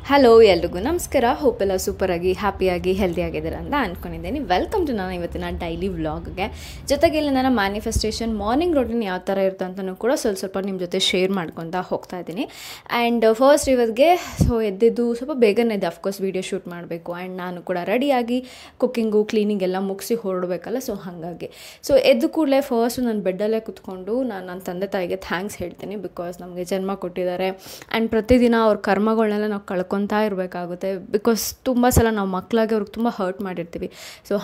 Hello ಎಲ್ರಿಗೂ ನಮಸ್ಕಾರ. Hope ಎಲ್ಲ ಸೂಪರಾಗಿ ಹ್ಯಾಪಿಯಾಗಿ ಹೆಲ್ದಿಯಾಗಿದ್ದೀರಾ ಅಂತ ಅಂದ್ಕೊಂಡಿದ್ದೀನಿ. ವೆಲ್ಕಮ್ ಟು ನಾನು ಇವತ್ತಿನ ಡೈಲಿ ವ್ಲಾಗ್ಗೆ. ಜೊತೆಗೆ ಇಲ್ಲಿ ನನ್ನ ಮ್ಯಾನಿಫೆಸ್ಟೇಷನ್ ಮಾರ್ನಿಂಗ್ ರೂಟೀನ್ ಯಾವ ಥರ ಇರುತ್ತೆ ಅಂತಲೂ ಕೂಡ ಸ್ವಲ್ಪ ನಿಮ್ಮ ಜೊತೆ ಶೇರ್ ಮಾಡ್ಕೊತಾ ಹೋಗ್ತಾ ಇದ್ದೀನಿ. ಆ್ಯಂಡ್ ಫಸ್ಟ್ ಇವತ್ತಿಗೆ ಎದ್ದಿದ್ದು ಸ್ವಲ್ಪ ಬೇಗನೆ ಇದೆ. ಅಫ್ಕೋರ್ಸ್ ವೀಡಿಯೋ ಶೂಟ್ ಮಾಡಬೇಕು ಆ್ಯಂಡ್ ನಾನು ಕೂಡ ರೆಡಿಯಾಗಿ ಕುಕ್ಕಿಂಗು ಕ್ಲೀನಿಂಗ್ ಎಲ್ಲ ಮುಗಿಸಿ ಹೊರಡಬೇಕಲ್ಲ. ಹಾಗಾಗಿ ಎದ್ದು ಕೂಡಲೇ ಫಸ್ಟ್ ನಾನು ಬೆಡ್ಡಲ್ಲೇ ಕೂತ್ಕೊಂಡು ನಾನು ನನ್ನ ತಂದೆ ತಾಯಿಗೆ ಥ್ಯಾಂಕ್ಸ್ ಹೇಳ್ತೀನಿ. ಬಿಕಾಸ್ ನಮಗೆ ಜನ್ಮ ಕೊಟ್ಟಿದ್ದಾರೆ ಆ್ಯಂಡ್ ಪ್ರತಿದಿನ ಅವ್ರ ಕರ್ಮಗಳನ್ನೆಲ್ಲ ನಾವು ಕಳ್ಕೊತಾ ಇರಬೇಕಾಗುತ್ತೆ. ಬಿಕಾಸ್ ತುಂಬ ಸಲ ನಾವು ಮಕ್ಕಳಾಗಿ ಅವ್ರಿಗೆ ತುಂಬ ಹರ್ಟ್ ಮಾಡಿರ್ತೀವಿ.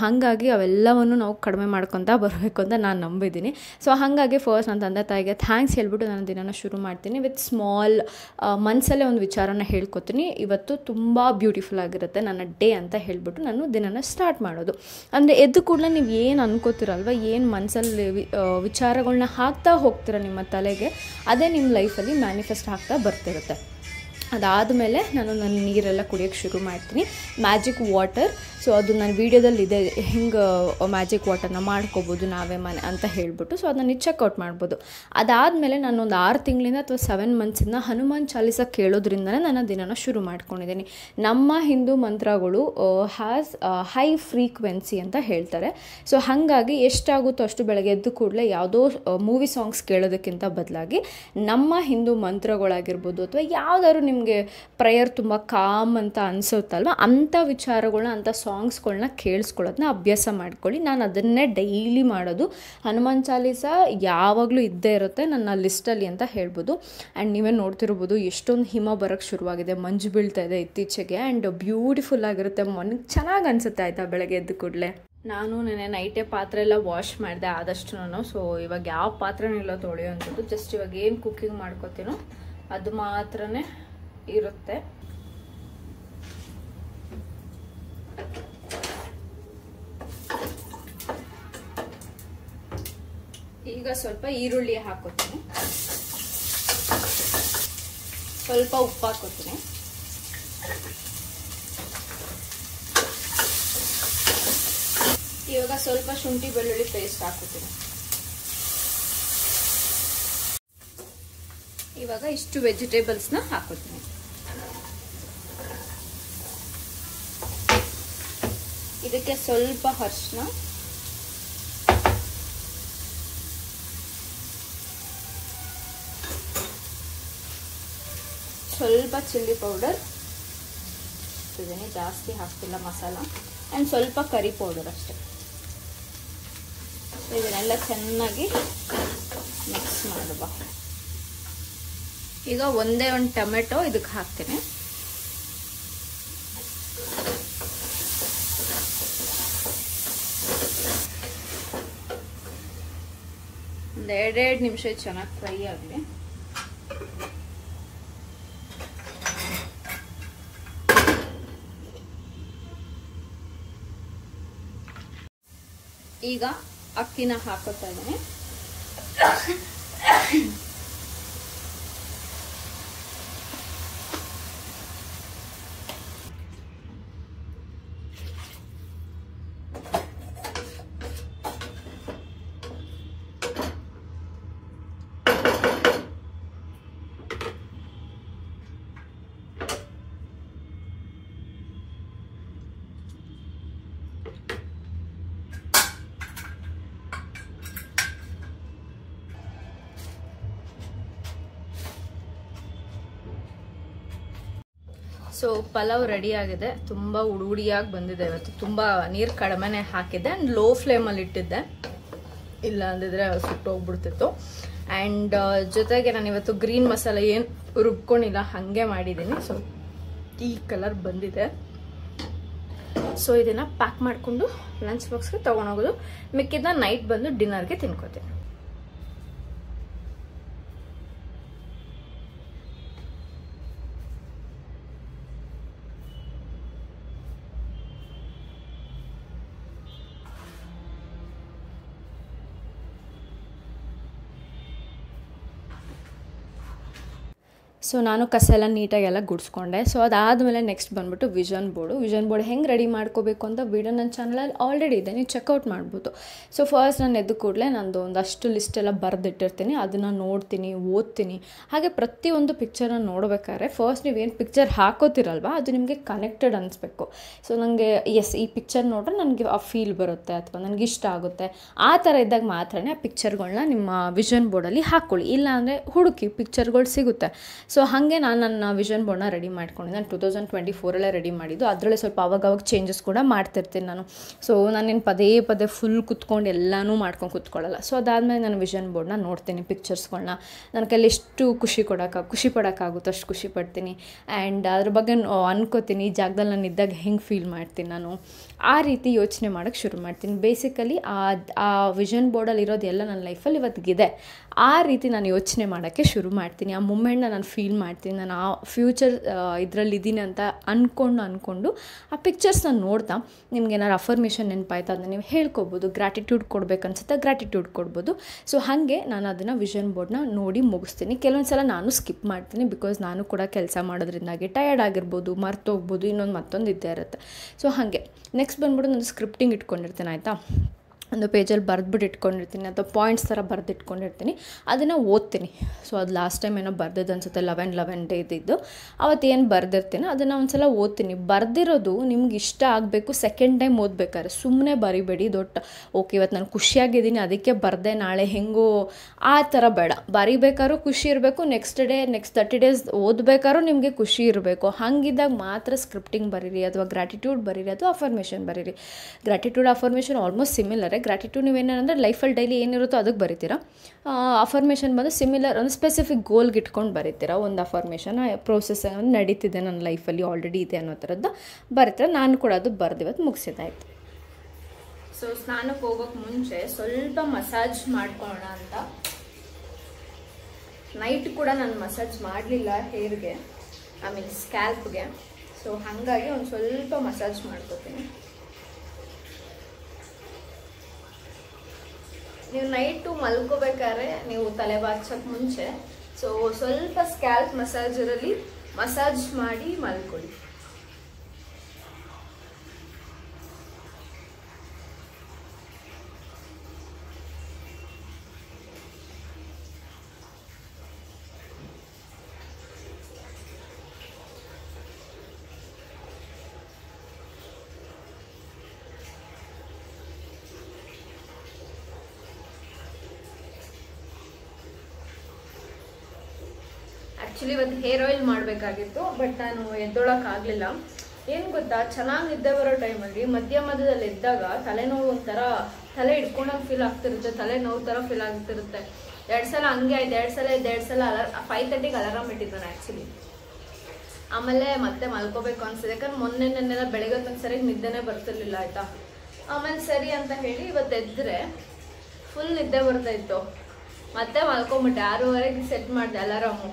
ಹಾಗಾಗಿ ಅವೆಲ್ಲವನ್ನು ನಾವು ಕಡಿಮೆ ಮಾಡ್ಕೊತಾ ಬರಬೇಕು ಅಂತ ನಾನು ನಂಬಿದ್ದೀನಿ. ಹಾಗಾಗಿ ಫಸ್ಟ್ ನನ್ನ ತಂದೆ ತಾಯಿಗೆ ಥ್ಯಾಂಕ್ಸ್ ಹೇಳ್ಬಿಟ್ಟು ನಾನು ದಿನನ ಶುರು ಮಾಡ್ತೀನಿ. ವಿತ್ ಸ್ಮಾಲ್ ಮನಸ್ಸಲ್ಲೇ ಒಂದು ವಿಚಾರನ ಹೇಳ್ಕೊತೀನಿ. ಇವತ್ತು ತುಂಬ ಬ್ಯೂಟಿಫುಲ್ ಆಗಿರುತ್ತೆ ನನ್ನ ಡೇ ಅಂತ ಹೇಳ್ಬಿಟ್ಟು ನಾನು ದಿನನ ಸ್ಟಾರ್ಟ್ ಮಾಡೋದು. ಅಂದರೆ ಎದ್ದು ಕೂಡಲೇ ನೀವು ಏನು ಅನ್ಕೋತಿರಲ್ವ, ಏನು ಮನಸ್ಸಲ್ಲಿ ವಿಚಾರಗಳನ್ನ ಹಾಕ್ತಾ ಹೋಗ್ತೀರ ನಿಮ್ಮ ತಲೆಗೆ, ಅದೇ ನಿಮ್ಮ ಲೈಫಲ್ಲಿ ಮ್ಯಾನಿಫೆಸ್ಟ್ ಆಗ್ತಾ ಬರ್ತಿರುತ್ತೆ. ಅದಾದಮೇಲೆ ನಾನು ನನ್ನ ನೀರೆಲ್ಲ ಕುಡಿಯೋಕ್ಕೆ ಶುರು ಮಾಡ್ತೀನಿ. ಮ್ಯಾಜಿಕ್ ವಾಟರ್, ಅದು ನನ್ನ ವೀಡಿಯೋದಲ್ಲಿದೆ ಹಿಂಗೆ ಮ್ಯಾಜಿಕ್ ವಾಟರ್ನ ಮಾಡ್ಕೋಬೋದು ನಾವೇ ಮನೆ ಅಂತ ಹೇಳ್ಬಿಟ್ಟು. ಅದನ್ನು ಚೆಕ್ಔಟ್ ಮಾಡ್ಬೋದು. ಅದಾದಮೇಲೆ ನಾನೊಂದು 6 ತಿಂಗಳಿಂದ ಅಥವಾ 7 ಮಂತ್ಸಿಂದ ಹನುಮಾನ್ ಚಾಲೀಸ ಕೇಳೋದ್ರಿಂದನೇ ನನ್ನ ದಿನನ ಶುರು ಮಾಡ್ಕೊಂಡಿದ್ದೀನಿ. ನಮ್ಮ ಹಿಂದೂ ಮಂತ್ರಗಳು ಹ್ಯಾಸ್ ಹೈ ಫ್ರೀಕ್ವೆನ್ಸಿ ಅಂತ ಹೇಳ್ತಾರೆ. ಹಾಗಾಗಿ ಎಷ್ಟಾಗುತ್ತೋ ಅಷ್ಟು ಬೆಳಗ್ಗೆ ಎದ್ದು ಕೂಡಲೇ ಯಾವುದೋ ಮೂವಿ ಸಾಂಗ್ಸ್ ಕೇಳೋದಕ್ಕಿಂತ ಬದಲಾಗಿ ನಮ್ಮ ಹಿಂದೂ ಮಂತ್ರಗಳಾಗಿರ್ಬೋದು ಅಥವಾ ಯಾವುದಾದ್ರು ನಿಮಗೆ ಪ್ರೇಯರ್ ತುಂಬ ಕಾಮ್ ಅಂತ ಅನಿಸುತ್ತಲ್ವ, ಅಂಥ ವಿಚಾರಗಳನ್ನ ಅಂಥ ಸಾಂಗ್ಸ್ಗಳನ್ನ ಕೇಳಿಸ್ಕೊಳ್ಳೋದನ್ನ ಅಭ್ಯಾಸ ಮಾಡ್ಕೊಳ್ಳಿ. ನಾನು ಅದನ್ನೇ ಡೈಲಿ ಮಾಡೋದು. ಹನುಮಾನ್ ಚಾಲೀಸ ಯಾವಾಗಲೂ ಇದ್ದೇ ಇರುತ್ತೆ ನನ್ನ ಲಿಸ್ಟಲ್ಲಿ ಅಂತ ಹೇಳ್ಬೋದು. ಆ್ಯಂಡ್ ನೀವೇ ನೋಡ್ತಿರ್ಬೋದು ಎಷ್ಟೊಂದು ಹಿಮ ಬರೋಕ್ಕೆ ಶುರುವಾಗಿದೆ, ಮಂಜು ಬೀಳ್ತಾ ಇದೆ ಇತ್ತೀಚೆಗೆ. ಆ್ಯಂಡ್ ಬ್ಯೂಟಿಫುಲ್ ಆಗಿರುತ್ತೆ, ಮನಗೆ ಚೆನ್ನಾಗಿ ಅನಿಸುತ್ತೆ ಆಯಿತಾ ಬೆಳಗ್ಗೆ ಎದ್ದು ಕೂಡಲೇ. ನಾನು ನೆನೆ ನೈಟೇ ಪಾತ್ರೆ ಎಲ್ಲ ವಾಶ್ ಮಾಡಿದೆ ಆದಷ್ಟು ನಾನು. ಇವಾಗ ಯಾವ ಪಾತ್ರೆನೂ ಇಲ್ಲ ತೊಳೆಯೋಂಥದ್ದು. ಜಸ್ಟ್ ಇವಾಗ ಏನು ಕುಕ್ಕಿಂಗ್ ಮಾಡ್ಕೋತೀನೋ ಅದು ಮಾತ್ರನೇ ಇರುತ್ತೆ. ಈಗ ಸ್ವಲ್ಪ ಈರುಳ್ಳಿ ಹಾಕೋತೀನಿ, ಸ್ವಲ್ಪ ಉಪ್ಪು ಹಾಕೋತೀನಿ, ಇವಾಗ ಸ್ವಲ್ಪ ಶುಂಠಿ ಬೆಳ್ಳುಳ್ಳಿ ಪೇಸ್ಟ್ ಹಾಕೋತೀನಿ. ಇವಾಗ ಇಷ್ಟು ವೆಜಿಟೇಬಲ್ಸ್ನ ಹಾಕೋತೀನಿ. ಇದಕ್ಕೆ ಸ್ವಲ್ಪ ಅರಿಶಿನ, ಸ್ವಲ್ಪ ಚಿಲ್ಲಿ ಪೌಡರ್ ಇದನ್ನೇ ಜಾಸ್ತಿ ಹಾಕ್ತಿಲ್ಲ ಮಸಾಲ, ಆ್ಯಂಡ್ ಸ್ವಲ್ಪ ಕರಿ ಪೌಡರ್ ಅಷ್ಟೇ. ಇದನ್ನೆಲ್ಲ ಚೆನ್ನಾಗಿ ಮಿಕ್ಸ್ ಮಾಡುವ. ಈಗ ಒಂದೇ ಒಂದು ಟೊಮೆಟೊ ಇದಕ್ಕೆ ಹಾಕ್ತೀನಿ. ಒಂದು 2 ನಿಮಿಷ ಚೆನ್ನಾಗಿ ಫ್ರೈ ಆಗಲಿ. ಈಗ ಅಕ್ಕಿನ ಹಾಕೋತಾ ಇದ್ದೀನಿ. ಪಲಾವ್ ರೆಡಿ ಆಗಿದೆ. ತುಂಬ ಉಡಿಯಾಗಿ ಬಂದಿದೆ. ಇವತ್ತು ತುಂಬ ನೀರು ಕಡಿಮೆನೇ ಹಾಕಿದ್ದೆ ಆ್ಯಂಡ್ ಲೋ ಫ್ಲೇಮಲ್ಲಿ ಇಟ್ಟಿದ್ದೆ, ಇಲ್ಲ ಅಂದಿದ್ರೆ ಸುಟ್ಟೋಗ್ಬಿಡ್ತಿತ್ತು. ಆ್ಯಂಡ್ ಜೊತೆಗೆ ನಾನು ಇವತ್ತು ಗ್ರೀನ್ ಮಸಾಲೆ ಏನು ರುಬ್ಕೊಂಡಿಲ್ಲ ಹಾಗೆ ಮಾಡಿದ್ದೀನಿ. ಈ ಕಲರ್ ಬಂದಿದೆ. ಇದನ್ನು ಪ್ಯಾಕ್ ಮಾಡಿಕೊಂಡು ಲಂಚ್ ಬಾಕ್ಸ್ಗೆ ತೊಗೊಂಡೋಗೋದು. ಮಿಕ್ಕಿದ್ನ ನೈಟ್ ಬಂದು ಡಿನ್ನರ್ಗೆ ತಿನ್ಕೋತೀನಿ. ಸೊ ನಾನು ಕಸ ಎಲ್ಲ ನೀಟಾಗೆಲ್ಲ ಗುಡಿಸ್ಕೊಂಡೆ. ಸೊ ಅದಾದಮೇಲೆ ನೆಕ್ಸ್ಟ್ ಬಂದುಬಿಟ್ಟು ವಿಷನ್ ಬೋರ್ಡ್ ಹೆಂಗೆ ರೆಡಿ ಮಾಡ್ಕೋಬೇಕು ಅಂತ ವಿಡಿಯೋ ನನ್ನ ಚಾನಲಲ್ಲಿ ಆಲ್ರೆಡಿ ಇದೆ, ನೀವು ಚೆಕ್ಔಟ್ ಮಾಡ್ಬೋದು. ಸೊ ಫಸ್ಟ್ ನಾನು ಎದ್ದು ಕೂಡಲೇ ನಂದು ಒಂದಷ್ಟು ಲಿಸ್ಟೆಲ್ಲ ಬರೆದಿಟ್ಟಿರ್ತೀನಿ, ಅದನ್ನು ನೋಡ್ತೀನಿ, ಓದ್ತೀನಿ. ಹಾಗೆ ಪ್ರತಿಯೊಂದು ಪಿಕ್ಚರ್ನ ನೋಡ್ಬೇಕಾದ್ರೆ ಫಸ್ಟ್ ನೀವೇನು ಪಿಕ್ಚರ್ ಹಾಕೋತಿರಲ್ವ ಅದು ನಿಮಗೆ ಕನೆಕ್ಟೆಡ್ ಅನಿಸ್ಬೇಕು. ಸೊ ನನಗೆ ಈ ಪಿಕ್ಚರ್ ನೋಡ್ರೆ ನನಗೆ ಆ ಫೀಲ್ ಬರುತ್ತೆ ಅಥವಾ ನನಗೆ ಇಷ್ಟ ಆಗುತ್ತೆ, ಆ ಥರ ಇದ್ದಾಗ ಮಾತ್ರನೇ ಆ ಪಿಕ್ಚರ್ಗಳನ್ನ ನಿಮ್ಮ ವಿಷನ್ ಬೋರ್ಡಲ್ಲಿ ಹಾಕ್ಕೊಳ್ಳಿ. ಇಲ್ಲಾಂದರೆ ಹುಡುಕಿ ಪಿಕ್ಚರ್ಗಳು ಸಿಗುತ್ತೆ. ಸೊ ಹಾಗೆ ನಾನು ನನ್ನ ವಿಷನ್ ಬೋರ್ಡ್ನ ರೆಡಿ ಮಾಡ್ಕೊಂಡಿದ್ದೆ. ನಾನು 2024 ರೆಡಿ ಮಾಡಿದ್ದು. ಅದರಲ್ಲೇ ಸ್ವಲ್ಪ ಅವಾಗವಾಗ ಚೇಂಜಸ್ ಕೂಡ ಮಾಡ್ತಿರ್ತೀನಿ ನಾನು. ಸೊ ನಾನೇನು ಪದೇ ಫುಲ್ ಕುತ್ಕೊಂಡು ಎಲ್ಲನೂ ಮಾಡ್ಕೊಂಡು ಕೂತ್ಕೊಳ್ಳಲ್ಲ. ಸೊ ಅದಾದಮೇಲೆ ನಾನು ವಿಷನ್ ಬೋರ್ಡ್ನ ನೋಡ್ತೀನಿ, ಪಿಕ್ಚರ್ಸ್ಗಳನ್ನ ನನ್ನ ಕೈಲಿ ಎಷ್ಟು ಖುಷಿ ಪಡೋಕ್ಕಾಗುತ್ತೋ ಅಷ್ಟು ಖುಷಿ ಪಡ್ತೀನಿ. ಆ್ಯಂಡ್ ಅದ್ರ ಬಗ್ಗೆ ಅನ್ಕೋತೀನಿ, ಈ ಜಾಗದಲ್ಲಿ ನಾನು ಇದ್ದಾಗ ಹೆಂಗೆ ಫೀಲ್ ಮಾಡ್ತೀನಿ ನಾನು, ಆ ರೀತಿ ಯೋಚನೆ ಮಾಡೋಕ್ಕೆ ಶುರು ಮಾಡ್ತೀನಿ. ಬೇಸಿಕಲಿ ಆ ವಿಷನ್ ಬೋರ್ಡಲ್ಲಿ ಇರೋದು ಎಲ್ಲ ನನ್ನ ಲೈಫಲ್ಲಿ ಇವತ್ತಿಗಿದೆ. ಆ ರೀತಿ ನಾನು ಯೋಚನೆ ಮಾಡೋಕ್ಕೆ ಶುರು ಮಾಡ್ತೀನಿ. ಆ ಮೂಮೆಂಟ್ನ ನಾನು ಫೀಲ್ ಮಾಡ್ತೀನಿ. ನಾನು ಆ ಫ್ಯೂಚರ್ ಇದರಲ್ಲಿದ್ದೀನಿ ಅಂತ ಅಂದ್ಕೊಂಡು ಆ ಪಿಕ್ಚರ್ಸ್ನ ನೋಡ್ತಾ ನಿಮ್ಗೆ ಏನಾರು ಅಫರ್ಮೇಷನ್ ನೆನಪಾಯ್ತು ಅದನ್ನ ನೀವು ಹೇಳ್ಕೊಬೋದು. ಗ್ರ್ಯಾಟಿಟ್ಯೂಡ್ ಕೊಡಬೇಕನ್ಸುತ್ತೆ, ಗ್ರ್ಯಾಟಿಟ್ಯೂಡ್ ಕೊಡ್ಬೋದು. ಸೊ ಹಾಗೆ ನಾನು ಅದನ್ನು ವಿಷನ್ ಬೋರ್ಡ್ನ ನೋಡಿ ಮುಗಿಸ್ತೀನಿ. ಕೆಲವೊಂದು ಸಲ ನಾನು ಸ್ಕಿಪ್ ಮಾಡ್ತೀನಿ, ಬಿಕಾಸ್ ನಾನು ಕೂಡ ಕೆಲಸ ಮಾಡೋದ್ರಿಂದಾಗಿ ಟಯರ್ಡ್ ಆಗಿರ್ಬೋದು, ಮರ್ತೋಗ್ಬೋದು, ಮತ್ತೊಂದು ಇದ್ದೇ ಇರುತ್ತೆ. ಸೊ ಹಾಗೆ ನೆಕ್ಸ್ಟ್ ಬಂದ್ಬಿಟ್ಟು ನಾನು ಸ್ಕ್ರಿಪ್ಟಿಂಗ್ ಇಟ್ಕೊಂಡಿರ್ತೀನಿ, ಆಯಿತಾ. ಒಂದು ಪೇಜಲ್ಲಿ ಬರೆದ್ಬಿಟ್ಟು ಇಟ್ಕೊಂಡಿರ್ತೀನಿ ಅಥವಾ ಪಾಯಿಂಟ್ಸ್ ಥರ ಬರೆದಿಟ್ಕೊಂಡಿರ್ತೀನಿ, ಅದನ್ನು ಓದ್ತೀನಿ. ಸೊ ಅದು ಲಾಸ್ಟ್ ಟೈಮ್ ಏನೋ ಬರ್ದಿದ್ದು ಅನಿಸುತ್ತೆ, 11 ಡೇ ಇದ್ದಿದ್ದು. ಅವತ್ತೇನು ಬರೆದಿರ್ತೀನಿ ಅದನ್ನು ಒಂದು ಸಲ ಓದ್ತೀನಿ. ಬರೆದಿರೋದು ನಿಮ್ಗೆ ಇಷ್ಟ ಆಗಬೇಕು. ಸೆಕೆಂಡ್ ಟೈಮ್ ಓದ್ಬೇಕಾದ್ರೆ ಸುಮ್ಮನೆ ಬರಿಬೇಡಿ. ಓಕೆ ಇವತ್ತು ನಾನು ಖುಷಿಯಾಗಿದ್ದೀನಿ ಅದಕ್ಕೆ ಬರೆದೆ, ನಾಳೆ ಹೆಂಗೋ ಆ ಥರ ಬೇಡ. ಬರಿಬೇಕಾದ್ರೂ ಖುಷಿ ಇರಬೇಕು, ನೆಕ್ಸ್ಟ್ 30 ಡೇಸ್ ಓದಬೇಕಾದ್ರೂ ನಿಮಗೆ ಖುಷಿ ಇರಬೇಕು. ಹಾಗಿದ್ದಾಗ ಮಾತ್ರ ಸ್ಕ್ರಿಪ್ಟಿಂಗ್ ಬರೀರಿ ಅಥವಾ ಗ್ರ್ಯಾಟಿಟ್ಯೂಡ್ ಬರೀರಿ ಅಥವಾ ಅಫರ್ಮೇಷನ್ ಬರೀರಿ. ಗ್ರ್ಯಾಟಿಟ್ಯೂಡ್ ಅಫರ್ಮೇಷನ್ ಆಲ್ಮೋಸ್ಟ್ ಸಿಮಿಲರೇ. ಗ್ರ್ಯಾಟಿಟ್ಯೂಡ್ ನೀವೇನಂದರೆ ಲೈಫಲ್ಲಿ ಡೈಲಿ ಏನಿರುತ್ತೋ ಅದಕ್ಕೆ ಬರಿತೀರಾ. ಅಫರ್ಮೇಷನ್ ಬಂದು ಸಿಮಿಲರ್, ಒಂದು ಸ್ಪೆಸಿಫಿಕ್ ಗೋಲ್ಗೆ ಇಟ್ಕೊಂಡು ಬರೀತೀರಾ. ಒಂದು ಅಫರ್ಮೇಷನ್ ಪ್ರೋಸೆಸ್ ನಡೀತಿದೆ ನನ್ನ ಲೈಫಲ್ಲಿ ಆಲ್ರೆಡಿ ಇದೆ ಅನ್ನೋ ಥರದ್ದು ಬರೀತೀರ. ನಾನು ಕೂಡ ಅದು ಬರೆದಿವತ್ತು ಮುಗಿಸಿದಾಯ್ತು. ಸೊ ಸ್ನಾನಕ್ಕೆ ಹೋಗೋಕ್ಕೆ ಮುಂಚೆ ಸ್ವಲ್ಪ ಮಸಾಜ್ ಮಾಡ್ಕೊಳ್ಳೋಣ ಅಂತ. ನೈಟ್ ಕೂಡ ನಾನು ಮಸಾಜ್ ಮಾಡಲಿಲ್ಲ ಹೇರ್ಗೆ, ಸ್ಕ್ಯಾಲ್ಪ್ಗೆ. ಸೊ ಹಾಗಾಗಿ ಒಂದು ಸ್ವಲ್ಪ ಮಸಾಜ್ ಮಾಡ್ಕೋತೀನಿ. ನೀವು ನೈಟು ಮಲ್ಕೋಬೇಕಾದ್ರೆ ನೀವು ತಲೆ ಬಾಚೋಕ್ಕೆ ಮುಂಚೆ ಸ್ವಲ್ಪ ಸ್ಕ್ಯಾಲ್ಪ್ ಮಸಾಜರಲ್ಲಿ ಮಸಾಜ್ ಮಾಡಿ ಮಲ್ಕೊಳ್ಳಿ. ಆ್ಯಕ್ಚುಲಿ ಇವತ್ತು ಹೇರ್ ಆಯಿಲ್ ಮಾಡಬೇಕಾಗಿತ್ತು, ಬಟ್ ನಾನು ಎದ್ದೊಳಕ್ಕಾಗಲಿಲ್ಲ. ಏನು ಗೊತ್ತಾ, ಚೆನ್ನಾಗಿ ನಿದ್ದೆ ಬರೋ ಟೈಮಲ್ಲಿ ಮಧ್ಯದಲ್ಲಿ ಎದ್ದಾಗ ತಲೆನೋವು ಒಂಥರ ತಲೆ ಹಿಡ್ಕೊಂಡಂಗೆ ಫೀಲ್ ಆಗ್ತಿರುತ್ತೆ, ತಲೆನೋವು ಥರ ಫೀಲ್ ಆಗ್ತಿರುತ್ತೆ. 2 ಸಲ ಹಂಗೆ ಆಯ್ತು. 2 ಸಲ 5:30ಗೆ ಅಲಾರಾಮ್ ಇಟ್ಟಿದ್ದಾನೆ ಆ್ಯಕ್ಚುಲಿ. ಆಮೇಲೆ ಮತ್ತೆ ಮಲ್ಕೋಬೇಕು ಅನ್ಸಿದೆ, ಯಾಕಂದ್ರೆ ನೆನ್ನೆಲ್ಲ ಬೆಳಗ್ಗೆ ಹೊತ್ತು ಸರಿಯಾಗಿ ನಿದ್ದೆನೇ ಬರ್ತಿರ್ಲಿಲ್ಲ, ಆಯಿತಾ. ಆಮೇಲೆ ಸರಿ ಅಂತ ಹೇಳಿ ಇವತ್ತು ಎದ್ದರೆ ಫುಲ್ ನಿದ್ದೆ ಬರ್ತಾಯಿತ್ತು. ಮತ್ತೆ ಮಲ್ಕೊಂಬಿಟ್ಟೆ. 6:30ಗೆ ಸೆಟ್ ಮಾಡಿದೆ ಅಲಾರಾಮು.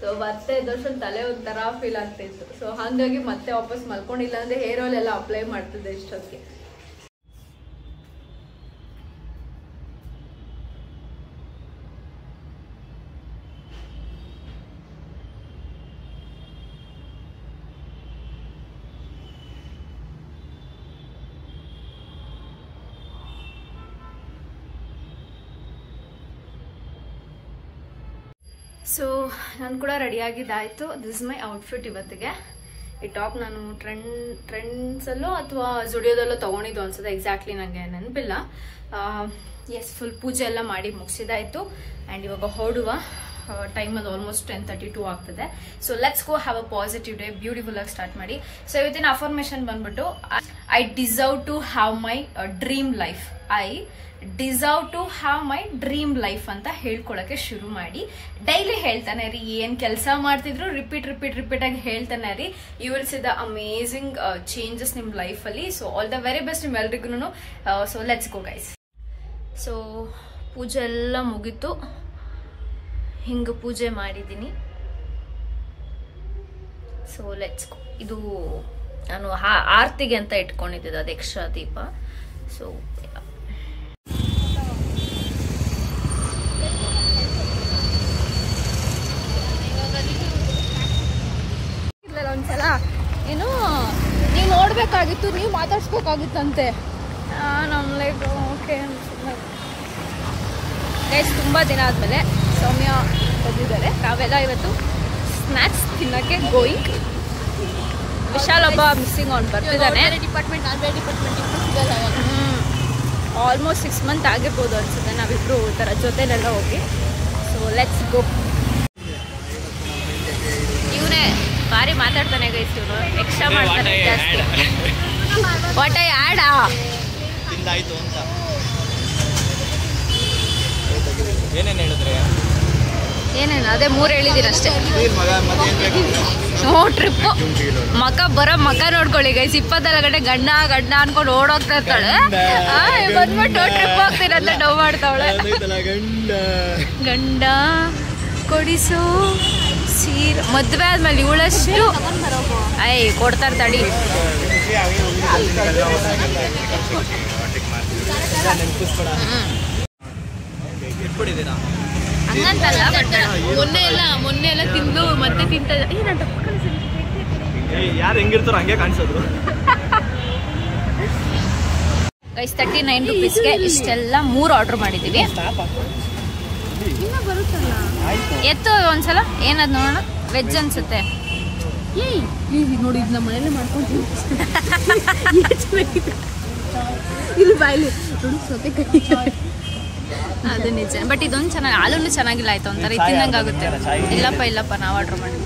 ಸೊ ಮತ್ತೆ ಎದ್ದೊಂದು ತಲೆ ಒಂಥರ ಫೀಲ್ ಆಗ್ತಾಯಿತ್ತು. ಸೊ ಹಾಗಾಗಿ ಮತ್ತೆ ವಾಪಸ್ ಮಲ್ಕೊಂಡಿಲ್ಲ ಅಂದರೆ ಹೇರ್ ಆಯಿಲ್ ಎಲ್ಲ ಅಪ್ಲೈ ಮಾಡ್ತಿದ್ದೆ ಇಷ್ಟೊತ್ತಿಗೆ. ಸೊ ನಾನು ಕೂಡ ರೆಡಿಯಾಗಿದ್ದಾಯಿತು. ದಿಸ್ ಇಸ್ ಮೈ ಔಟ್ಫಿಟ್ ಇವತ್ತಿಗೆ. ಈ ಟಾಪ್ ನಾನು ಟ್ರೆಂಡ್ಸಲ್ಲೋ ಅಥವಾ ಜುಡಿಯೋದಲ್ಲೋ ತೊಗೊಂಡಿದ್ದು ಅನ್ಸುತ್ತೆ, ಎಕ್ಸಾಕ್ಟ್ಲಿ ನನಗೆ ನೆನಪಿಲ್ಲ. ಫುಲ್ ಪೂಜೆ ಎಲ್ಲ ಮಾಡಿ ಮುಗಿಸಿದಾಯಿತು. ಆ್ಯಂಡ್ ಇವಾಗ ಹೊರಡುವ ಟೈಮ್ ಅದು ಆಲ್ಮೋಸ್ಟ್ 10:32 ಆಗ್ತದೆ. So let's go have a positive day. Beautiful ಆಗಿ ಸ್ಟಾರ್ಟ್ ಮಾಡಿ. ಸೊ ಇವತ್ತಿನ ಅಫರ್ಮೇಷನ್ ಬಂದ್ಬಿಟ್ಟು, I deserve to have my dream life. I deserve to have my dream life ಅಂತ ಹೇಳ್ಕೊಳಕ್ಕೆ ಶುರು ಮಾಡಿ. ಡೈಲಿ ಹೇಳ್ತಾನೆ ರೀ, ಏನು ಕೆಲಸ ಮಾಡ್ತಿದ್ರು ರಿಪೀಟ್ ಆಗಿ ಹೇಳ್ತಾನೆ ರೀ. You will see the amazing changes ನಿಮ್ಮ ಲೈಫಲ್ಲಿ. So all the very best ನಿಮ್ಮೆಲ್ರಿಗೂ. So let's go guys. So ಪೂಜೆ ಎಲ್ಲ ಮುಗೀತು. ಹಿಂಗೆ ಪೂಜೆ ಮಾಡಿದ್ದೀನಿ. So let's go. ಇದು ನಾನು ಆರತಿಗೆ ಅಂತ ಇಟ್ಕೊಂಡಿದ್ದೆ, ಅದು ಎಕ್ಸ್ಟ್ರಾ ದೀಪ. ಸೊ ಅಲ್ಲ ಏನು ನೀವು ನೋಡಬೇಕಾಗಿತ್ತು, ನೀವು ಮಾತಾಡ್ಸ್ಬೇಕಾಗಿತ್ತಂತೆ. ನಮ್ಮ ಲೈಕ್ ಓಕೆ ಗೈಸ್. ತುಂಬ ದಿನ ಆದಮೇಲೆ ಸೌಮ್ಯ ಬಂದಿದ್ದಾರೆ. ನಾವೆಲ್ಲ ಇವತ್ತು ಸ್ನ್ಯಾಕ್ಸ್ ತಿನ್ನೋಕ್ಕೆ ಗೋಯಿಂಗ್. ವಿಶಾಲ್ ಒಬ್ಬ ಮಿಸ್ಸಿಂಗ್ ಅವ್ನು ಬರ್ತಿದ್ದಾನೆ. ಆಲ್ಮೋಸ್ಟ್ 6 ಮಂತ್ ಆಗಿರ್ಬೋದು ಅನ್ಸುತ್ತೆ ನಾವಿಬ್ರು ಥರ ಜೊತೆಲೆಲ್ಲ ಹೋಗಿ. ಸೊ ಲೆಟ್ಸ್ ಗೋ. ಇವನೇ ಭಾರಿ ಮಾತಾಡ್ತಾನೆ ಗೈಸ್. ಇವನು ಎಕ್ಸ್ಟ್ರಾ ಮಾಡ್ತಾನೆ ಜಾಸ್ತಿ. ವಾಟ್ ಐ ಆ್ಯಡ್ ಏನೇನು ಹೇಳಿದ್ರೆ? ಏನೇನು ಅದೇ 3 ಹೇಳಿದ್ದೀರಿ ಅಷ್ಟೇ. ನೋ ಟ್ರಿಪ್ಪು ಮಕ ನೋಡ್ಕೊಳ್ಳಿ ಗೈಸ್. 24 ಗಂಟೆ ಗಂಡ ಅನ್ಕೊಂಡು ಓಡೋಗ್ತಾ ಇರ್ತಾಳೆ. ಬಂದ್ಬಿಟ್ಟು ಟ್ರಿಪ್ ಹೋಗ್ತೀನಿ ಅಂತ ಡವ್ ಮಾಡ್ತಾವಳೆ. ಗಂಡ ಕೊಡಿಸೋ ಸೀರೆ ಮದುವೆ ಆದ್ಮೇಲೆ ಇವಳಷ್ಟು ಕೊಡ್ತಾರೆ ತಡಿ. ಹಂಗಂತಲ್ಲ, ಬಟ್ ಮೊನ್ನೆ ಎಲ್ಲ ತಿಂದು ಮತ್ತೆ ತಿಂತ ಯಾರು ಹೆಂಗಿರ್ತಾರೋ ಹಂಗೆ ಕಾಣಿಸೋದು. ಗೈಸ್ 39 ರೂಪೀಸ್ಗೆ ಇಷ್ಟೆಲ್ಲ 3 ಆರ್ಡರ್ ಮಾಡಿದ್ದೀವಿ. ಎತ್ತು ಒಂದ್ಸಲ ಏನದು ನೋಡೋಣ. ವೆಜ್ ಅನ್ಸುತ್ತೆ. ನೋಡಿ ನಮ್ಮ ಮನೇಲೆ ಮಾಡ್ಕೊಂಡು ಇಲ್ಲಿ ಬಾಯ್ಲಿ ಅದು ನಿಜ. ಬಟ್ ಇದೊಂದು ಚೆನ್ನಾಗಿ, ಹಾಲೂ ಚೆನ್ನಾಗಿಲ್ಲ ಆಯ್ತು ಒಂಥರ ತಿನ್ನಂಗೆ ಆಗುತ್ತೆ. ಇಲ್ಲಪ್ಪ ನಾವು ಆರ್ಡರ್ ಮಾಡಿದ್ವಿ.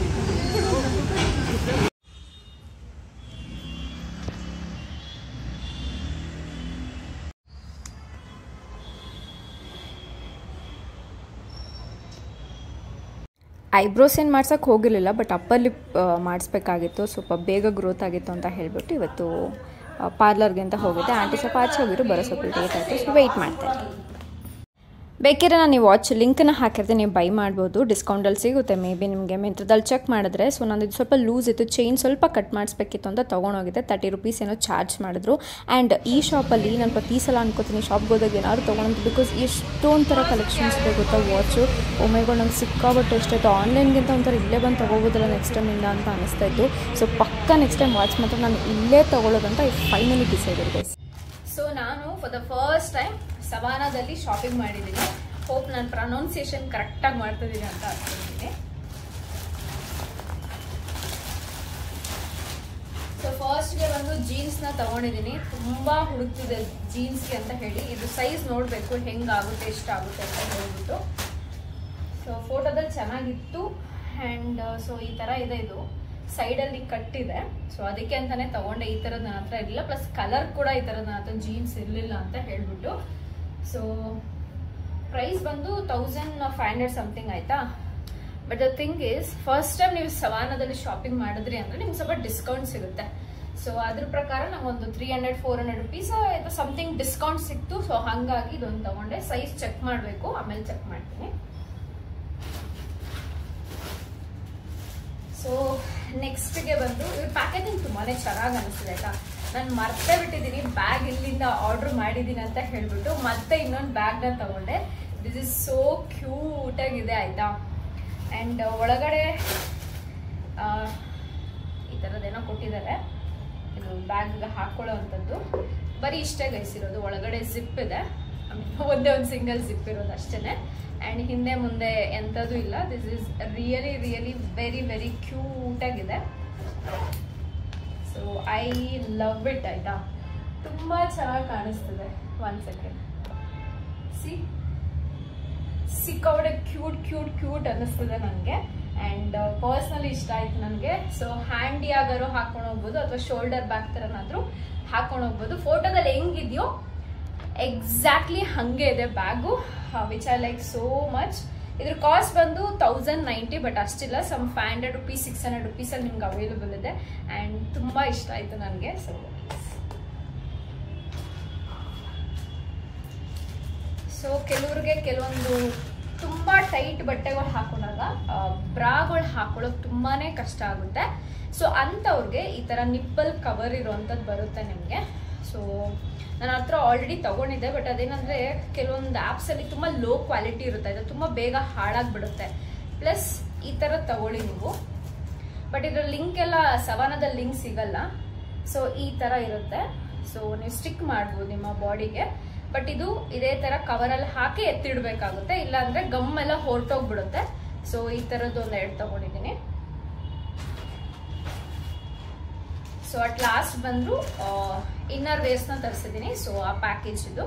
ಐಬ್ರೋಸ್ ಏನು ಮಾಡ್ಸೋಕ್ಕೆ ಹೋಗಿರಲಿಲ್ಲ, ಬಟ್ ಅಪ್ಪರ್ ಲಿಪ್ ಮಾಡಿಸ್ಬೇಕಾಗಿತ್ತು. ಸ್ವಲ್ಪ ಬೇಗ ಗ್ರೋತ್ ಆಗಿತ್ತು ಅಂತ ಹೇಳಿಬಿಟ್ಟು ಇವತ್ತು ಪಾರ್ಲರ್ಗೆ ಅಂತ ಹೋಗಿದ್ದೆ. ಆಂಟಿ ಸ್ವಲ್ಪ ಆಚೆ ಹೋಗಿರು, ಬರೋ ಸ್ವಲ್ಪ ಲೇಟ್ ಆಯಿತು. ಸೊ ವೆಯ್ಟ್ ಮಾಡ್ತಾಯಿದ್ದೆ. ಬೇಕಿದ್ರೆ ನಾನು ಈ ವಾಚ್ ಲಿಂಕನ್ನು ಹಾಕಿರ್ತೀನಿ, ನೀವು ಬೈ ಮಾಡ್ಬೋದು. ಡಿಸ್ಕೌಂಟಲ್ಲಿ ಸಿಗುತ್ತೆ ಮೇ ಬಿ ನಿಮಗೆ. ಮಿಂತ್ರದಲ್ಲಿ ಚೆಕ್ ಮಾಡಿದ್ರೆ. ಸೊ ನಾನು ಇದು ಸ್ವಲ್ಪ ಲೂಸ್ ಇತ್ತು, ಚೈನ್ ಸ್ವಲ್ಪ ಕಟ್ ಮಾಡಿಸ್ಬೇಕಿತ್ತು ಅಂತ ತೊಗೊಂಡೋಗಿದ್ದೆ. 30 ರೂಪೀಸ್ ಏನೋ ಚಾರ್ಜ್ ಮಾಡಿದ್ರು. ಆ್ಯಂಡ್ ಈ ಶಾಪಲ್ಲಿ ನಾನು ಪ್ರತಿ ಸಲ ಅನ್ಕೋತೀನಿ ಶಾಪ್ಗೆ ಹೋದಾಗ ಏನಾದ್ರು ತೊಗೊಳಂತ, ಬಿಕಾಸ್ ಎಷ್ಟೊಂದು ಥರ ಕಲೆಕ್ಷನ್ಸ್ ಇದೆ ಗೊತ್ತಾ ವಾಚು. ಒಮ್ಮೆಗಳು ನಂಗೆ ಸಿಕ್ಕಾಬಟ್ಟು ಇಷ್ಟ ಆಯಿತು. ಆನ್ಲೈನ್ಗಿಂತ ಒಂಥರ ಇಲ್ಲೇ ಬಂದು ತೊಗೋಬೋದಲ್ಲ ನೆಕ್ಸ್ಟ್ ಟೈಮಿಂದ ಅಂತ ಅನಿಸ್ತಾ ಇತ್ತು. ಸೊ ಪಕ್ಕ ನೆಕ್ಸ್ಟ್ ಟೈಮ್ ವಾಚ್ ಮಾತ್ರ ನಾನು ಇಲ್ಲೇ ತೊಗೊಳ್ಳೋದಂತ ಫೈನಲಿ ಡಿಸೈಡ್ ಇದೆ. ಸೊ ನಾನು ಫಾರ್ ದ ಫಸ್ಟ್ ಟೈಮ್ ಸವಾನಾದಲ್ಲಿ ಶಾಪಿಂಗ್ ಮಾಡಿದ್ದೀನಿ. ಹೋಪ್ ನಾನು ಪ್ರೊನೌನ್ಸಿಯೇಷನ್ ಕರೆಕ್ಟಾಗಿ ಮಾಡ್ತಿದ್ದೀನಿ ಅಂತ ಅನ್ಕೊಂಡಿದ್ದೀನಿ. ಸೊ ಫಸ್ಟ್ಗೆ ಬಂದು ಜೀನ್ಸ್ನ ತೊಗೊಂಡಿದ್ದೀನಿ. ತುಂಬ ಹುಡುಕ್ತಿದೆ ಜೀನ್ಸ್ಗೆ ಅಂತ ಹೇಳಿ. ಇದು ಸೈಜ್ ನೋಡಬೇಕು ಹೆಂಗಾಗುತ್ತೆ, ಎಷ್ಟಾಗುತ್ತೆ ಅಂತ ಹೇಳ್ಬಿಟ್ಟು. ಸೊ ಫೋಟೋದಲ್ಲಿ ಚೆನ್ನಾಗಿತ್ತು. ಆ್ಯಂಡ್ ಸೊ ಈ ಥರ ಇದೆ. ಇದು ಸೈಡಲ್ಲಿ ಕಟ್ಟಿದೆ. ಸೊ ಅದಕ್ಕೆ ಅಂತಲೇ ತೊಗೊಂಡೆ. ಈ ಥರದ್ದು ನನ್ನ ಹತ್ರ ಇರಲಿಲ್ಲ. ಪ್ಲಸ್ ಕಲರ್ ಕೂಡ ಈ ಥರದ್ದು ನನ್ನ ಹತ್ರ ಜೀನ್ಸ್ ಇರಲಿಲ್ಲ ಅಂತ ಹೇಳ್ಬಿಟ್ಟು. ಸೊ ಪ್ರೈಸ್ ಬಂದು 1500 ಸಮಥಿಂಗ್ ಆಯಿತಾ. But the thing is, first time ನೀವು ಸವಾನದಲ್ಲಿ ಶಾಪಿಂಗ್ ಮಾಡಿದ್ರಿ ಅಂದರೆ ನಿಮ್ಗೆ ಸ್ವಲ್ಪ ಡಿಸ್ಕೌಂಟ್ ಸಿಗುತ್ತೆ. ಸೊ ಅದ್ರ ಪ್ರಕಾರ ನಂಗೊಂದು 300-400 ರೂಪೀಸ್ ಸಮಥಿಂಗ್ ಡಿಸ್ಕೌಂಟ್ ಸಿಕ್ತು. ಸೊ ಹಾಗಾಗಿ ಇದೊಂದು ತೊಗೊಂಡೆ. ಸೈಜ್ ಚೆಕ್ ಮಾಡಬೇಕು, ಆಮೇಲೆ ಚೆಕ್ ಮಾಡ್ತೀನಿ. ಸೊ ನೆಕ್ಸ್ಟ್ಗೆ ಬಂದು ಇವ್ರ ಪ್ಯಾಕೇಜಿಂಗ್ ತುಂಬಾ ಚೆನ್ನಾಗಿ ಅನಿಸ್ತಿದೆ ಆಯ್ತಾ. ನಾನು ಮರ್ತೇ ಬಿಟ್ಟಿದ್ದೀನಿ ಬ್ಯಾಗ್ ಇಲ್ಲಿಂದ ಆರ್ಡರ್ ಮಾಡಿದ್ದೀನಿ ಅಂತ ಹೇಳ್ಬಿಟ್ಟು ಮತ್ತೆ ಇನ್ನೊಂದು ಬ್ಯಾಗ್ನ ತಗೊಂಡೆ. ದಿಸ್ ಇಸ್ ಸೋ ಕ್ಯೂಟಾಗಿದೆ ಆಯಿತಾ. ಆ್ಯಂಡ್ ಒಳಗಡೆ ಈ ಥರದ್ದೇನೋ ಕೊಟ್ಟಿದ್ದಾರೆ. ಇದು ಬ್ಯಾಗ್ಗೆ ಹಾಕ್ಕೊಳ್ಳೋ ಅಂಥದ್ದು. ಬರೀ ಇಷ್ಟೇ ಗೈಸಿರೋದು. ಒಳಗಡೆ ಜಿಪ್ ಇದೆ, ಒಂದೇ ಒಂದು ಸಿಂಗಲ್ ಜಿಪ್ ಇರೋದು ಅಷ್ಟೇ. ಆ್ಯಂಡ್ ಹಿಂದೆ ಮುಂದೆ ಎಂಥದ್ದು ಇಲ್ಲ. ದಿಸ್ ಈಸ್ ರಿಯಲಿ ವೆರಿ ಕ್ಯೂಟಾಗಿದೆ. ಸೊ ಐ ಲವ್ ಇಟ್ ಆಯಿತಾ. ತುಂಬ ಚೆನ್ನಾಗಿ ಕಾಣಿಸ್ತಿದೆ. 1 ಸೆಕೆಂಡ್ ಸಿಕ್ಕಾಪಟ್ಟೆ ಕ್ಯೂಟ್ ಅನ್ನಿಸ್ತದೆ ನನಗೆ. ಆ್ಯಂಡ್ ಪರ್ಸ್ನಲಿ ಇಷ್ಟ ಆಯ್ತು ನನಗೆ. ಸೊ ಹ್ಯಾಂಡಿ ಆಗಾರು ಹಾಕೊಂಡು ಹೋಗ್ಬೋದು, ಅಥವಾ ಶೋಲ್ಡರ್ ಬ್ಯಾಗ್ ಥರನಾದರೂ ಹಾಕೊಂಡು ಹೋಗ್ಬೋದು. ಫೋಟೋದಲ್ಲಿ ಹೆಂಗಿದೆಯೋ ಎಕ್ಸಾಕ್ಟ್ಲಿ ಹಾಗೆ ಇದೆ bag, which I like so much. ಇದ್ರ ಕಾಸ್ಟ್ ಬಂದು 1090, ಬಟ್ ಅಷ್ಟಿಲ್ಲ. ಸಮ್ 500 ರೂಪೀಸ್ 600 ರೂಪೀಸಲ್ಲಿ ನಿಮ್ಗೆ ಅವೈಲೇಬಲ್ ಇದೆ. ಆ್ಯಂಡ್ ತುಂಬ ಇಷ್ಟ ಆಯಿತು ನನಗೆ. ಸೊ ಕೆಲವ್ರಿಗೆ ಕೆಲವೊಂದು ತುಂಬ ಟೈಟ್ ಬಟ್ಟೆಗಳು ಹಾಕೊಂಡಾಗ ಬ್ರಾಗಳು ಹಾಕೊಳ್ಳೋಕೆ ತುಂಬಾ ಕಷ್ಟ ಆಗುತ್ತೆ. ಸೊ ಅಂಥವ್ರಿಗೆ ಈ ಥರ ನಿಪ್ಪಲ್ ಕವರ್ ಇರೋವಂಥದ್ದು ಬರುತ್ತೆ ನಿಮಗೆ. ಸೊ ನನ್ನ ಹತ್ರ ಆಲ್ರೆಡಿ ತೊಗೊಂಡಿದ್ದೆ. ಬಟ್ ಅದೇನಂದರೆ ಕೆಲವೊಂದು ಆ್ಯಪ್ಸಲ್ಲಿ ತುಂಬ ಲೋ ಕ್ವಾಲಿಟಿ ಇರುತ್ತೆ, ಇದು ತುಂಬ ಬೇಗ ಹಾಳಾಗಿಬಿಡುತ್ತೆ. ಪ್ಲಸ್ ಈ ಥರ ತಗೊಳ್ಳಿ ನೀವು. ಬಟ್ ಇದ್ರ ಲಿಂಕ್ ಎಲ್ಲ ಸವಾನದ ಲಿಂಕ್ ಸಿಗಲ್ಲ. ಸೊ ಈ ತರ ಇರುತ್ತೆ. ಸೊ ನೀವು ಸ್ಟಿಕ್ ಮಾಡ್ಬೋದು ನಿಮ್ಮ ಬಾಡಿಗೆ. ಬಟ್ ಇದು ಇದೇ ತರ ಕವರಲ್ಲಿ ಹಾಕಿ ಎತ್ತಿಡ್ಬೇಕಾಗುತ್ತೆ, ಇಲ್ಲ ಅಂದ್ರೆ ಗಮ್ ಎಲ್ಲ ಹೊರಟೋಗ್ಬಿಡುತ್ತೆ. ಸೊ ಈ ತರದ್ದು ಒಂದು 2 ತಗೊಂಡಿದ್ದೀನಿ. ಸೊ ಅಟ್ ಲಾಸ್ಟ್ ಬಂದು ಇನ್ನರ್ ವೇರ್ಸ್ನ ತರಿಸಿದ್ದೀನಿ. ಸೊ ಆ ಪ್ಯಾಕೇಜ್ ಇದು.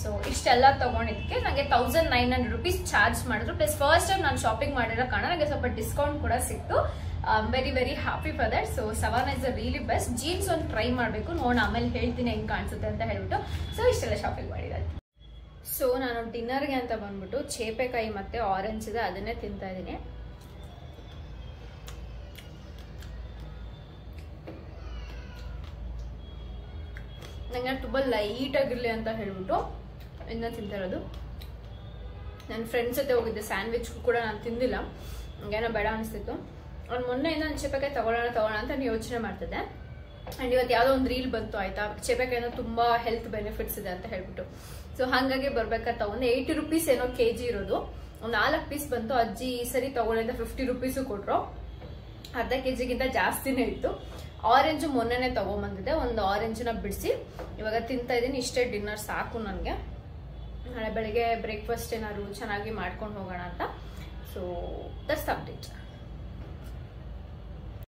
ಸೊ ಇಷ್ಟೆಲ್ಲ ತಗೊಂಡಿದ್ದಕ್ಕೆ ನನಗೆ 1900 ರೂಪೀಸ್ ಚಾರ್ಜ್ ಮಾಡಿದ್ರು. ಪ್ಲಸ್ ಫಸ್ಟ್ ಟೈಮ್ ನಾನು ಶಾಪಿಂಗ್ ಮಾಡಿರೋ ಕಾರಣ ನನಗೆ ಸ್ವಲ್ಪ ಡಿಸ್ಕೌಂಟ್ ಕೂಡ ಸಿಕ್ತು. Very very happy for that. So Savana is a really best. Jeans ಒಂದು ಟ್ರೈ ಮಾಡಬೇಕು, ನೋಡೋಣ ಆಮೇಲೆ ಹೇಳ್ತೀನಿ ಹೆಂಗೆ ಕಾಣಿಸುತ್ತೆ ಅಂತ ಹೇಳ್ಬಿಟ್ಟು. ಸೊ ಇಷ್ಟೆಲ್ಲ ಶಾಪಿಂಗ್ ಮಾಡಿರೋದು. ಸೊ ನಾನು ಡಿನ್ನರ್ಗೆ ಅಂತ ಬಂದ್ಬಿಟ್ಟು ಚೇಪೆಕಾಯಿ ಮತ್ತೆ ಆರೆಂಜ್ ಇದೆ, ಅದನ್ನೇ ತಿಂತಾ ಇದ್ದೀನಿ. ನಂಗೆ ತುಂಬ ಲೈಟ್ ಆಗಿರ್ಲಿ ಅಂತ ಹೇಳ್ಬಿಟ್ಟು ಇನ್ನ ತಿಂತಾ ಇರೋದು. ನನ್ನ ಫ್ರೆಂಡ್ಸ್ ಜೊತೆ ಹೋಗಿದ್ದೆ, ಸ್ಯಾಂಡ್ವಿಚ್ ಕೂಡ ನಾನು ತಿಂದಿಲ್ಲ, ಹಂಗೇನೋ ಬೇಡ ಅನಿಸ್ತಿತ್ತು. ಅವ್ನು ಮೊನ್ನೆಯಿಂದ ನಾನು ಚೇಪೆಕಾಯಿ ತಗೊಳ್ಳೋಣ ಅಂತ ಯೋಚನೆ ಮಾಡ್ತಿದ್ದೆ. ಆ್ಯಂಡ್ ಇವತ್ತು ಯಾವುದೋ ಒಂದು ರೀಲ್ ಬಂತು ಆಯ್ತಾ, ಚೇಪೆಕಾಯಿನ ತುಂಬ ಹೆಲ್ತ್ ಬೆನಿಫಿಟ್ಸ್ ಇದೆ ಅಂತ ಹೇಳ್ಬಿಟ್ಟು. ಸೊ ಹಾಗಾಗಿ ಬರ್ಬೇಕಾದ್ರೆ ತಗೊಂಡು 80 ರೂಪೀಸ್ ಏನೋ kg ಇರೋದು, ಒಂದು 4 ಪೀಸ್ ಬಂತು. ಅಜ್ಜಿ ಈ ಸರಿ ತಗೊಳ್ಳಿಂದ 50 ರೂಪೀಸು ಕೊಟ್ಟರು. ಅರ್ಧ kgಗಿಂತ ಜಾಸ್ತಿನೇ ಇತ್ತು. ಆರೆಂಜು ಮೊನ್ನೆನೇ ತಗೊಂಬಂದಿದ್ದೆ, ಒಂದು ಆರೆಂಜನ್ನ ಬಿಡಿಸಿ ಇವಾಗ ತಿಂತಾ ಇದ್ದೀನಿ. ಇಷ್ಟೇ ಡಿನ್ನರ್ ಸಾಕು ನನಗೆ. ನಾಳೆ ಬೆಳಗ್ಗೆ ಬ್ರೇಕ್ಫಾಸ್ಟ್ ಏನಾದ್ರು ಚೆನ್ನಾಗಿ ಮಾಡ್ಕೊಂಡು ಹೋಗೋಣ ಅಂತ. So that's update.